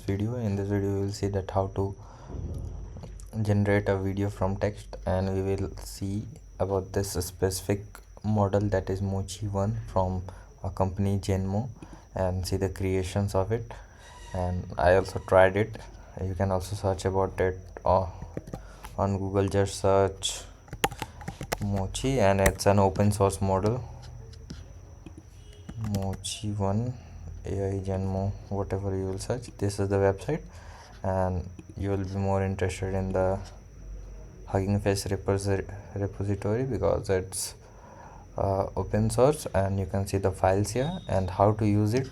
video. In this video you will see that how to generate a video from text, and we will see about this specific model, that is Mochi 1 from a company Genmo, and see the creations of it. And I also tried it. You can also search about it on Google. Just search Mochi, and it's an open source model, Mochi 1 AI Genmo, whatever you will search. This is the website, and you will be more interested in the Hugging Face repository because it's open source, and you can see the files here and how to use it.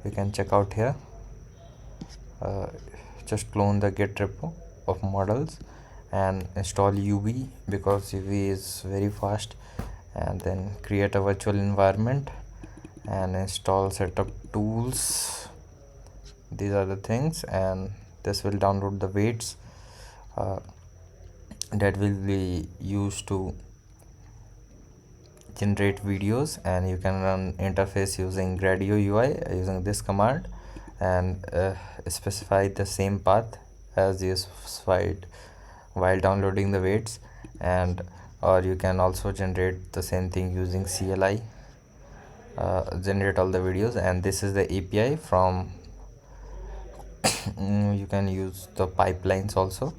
You can check out here. Just clone the git repo of models and install UV because UV is very fast, and then create a virtual environment and install setup tools. These are the things, and this will download the weights that will be used to generate videos. And you can run interface using gradio UI using this command, and specify the same path as you specified while downloading the weights. And or you can also generate the same thing using CLI, generate all the videos. And this is the API from you can use the pipelines also.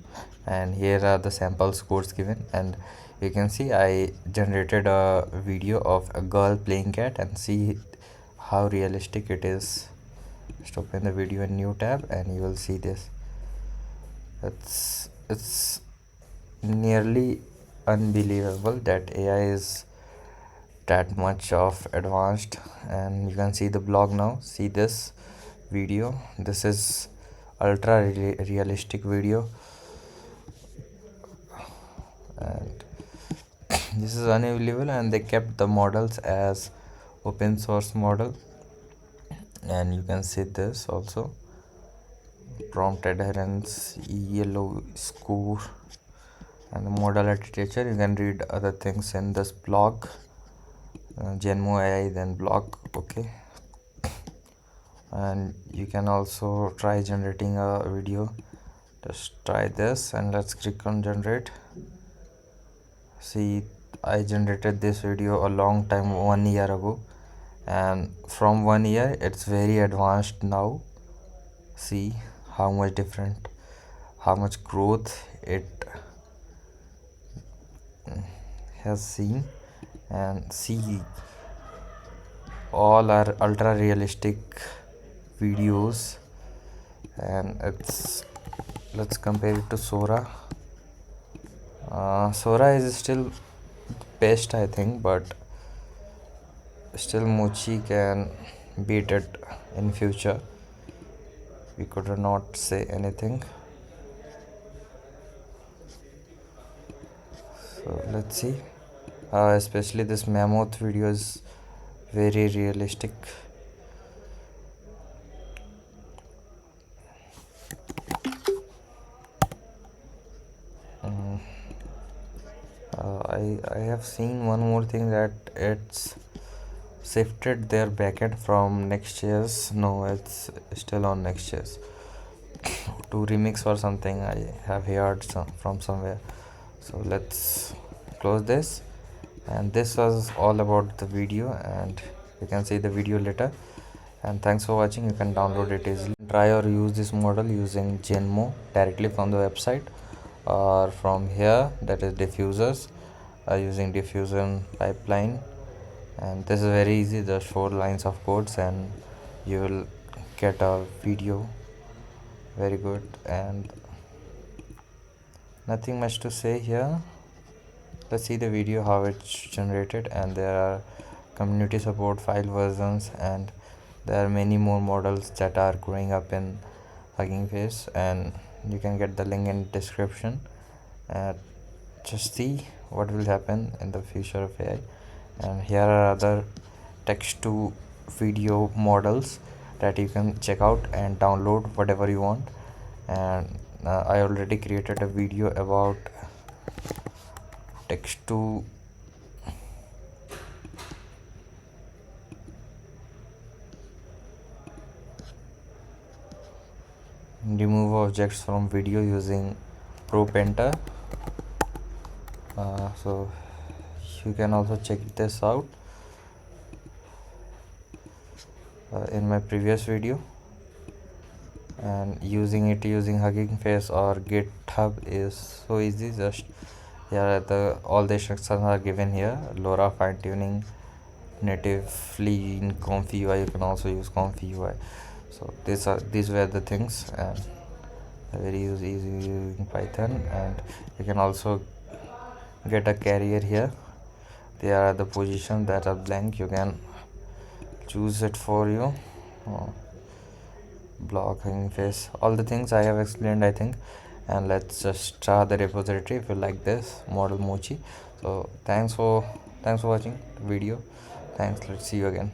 And here are the sample scores given, and you can see I generated a video of a girl playing cat, and see how realistic it is. Just open the video in new tab and you will see this. It's nearly unbelievable that AI is that much of advanced. And you can see the blog now. See this video. This is ultra realistic video, and this is unavailable. And they kept the models as open source model, and you can see this also, prompt adherence, yellow score, and the model architecture. You can read other things in this blog, Genmo AI, then blog. Okay, and you can also try generating a video. Just try this, and let's click on generate. See, I generated this video a long time, 1 year ago, and from 1 year it's very advanced now. See how much different, how much growth it has seen. And see, all are ultra realistic videos. And let's compare it to Sora. Sora is still best, I think, but still Mochi can beat it in future. We could not say anything. So let's see. Especially this mammoth video is very realistic. I have seen one more thing, that it's shifted their backend from Next.js. No, it's still on Next.js to remix or something. I have heard from somewhere. So let's close this. And this was all about the video, and you can see the video later. And thanks for watching. You can download it easily. Try or use this model using Genmo directly from the website, or from here, that is diffusers, using diffusion pipeline. And this is very easy, just 4 lines of codes, and you will get a video. Very good, and nothing much to say here. Let's see the video how it's generated. And there are community support, file versions, and there are many more models that are growing up in Hugging Face, and you can get the link in description. Just see what will happen in the future of AI. And here are other text to video models that you can check out and download whatever you want. And I already created a video about text to remove objects from video using Pro Painter. So you can also check this out in my previous video, and using Hugging Face or GitHub is so easy. Just here all the instructions are given here. LoRa fine tuning natively in Comfy UI. You can also use Comfy UI. So these were the things, and very easy using Python. And you can also get a carrier here. There are the positions that are blank. You can choose it for you. Block, hanging face, all the things I have explained, I think. And let's just start the repository if you like this model Mochi. So thanks for watching the video. Thanks, let's see you again.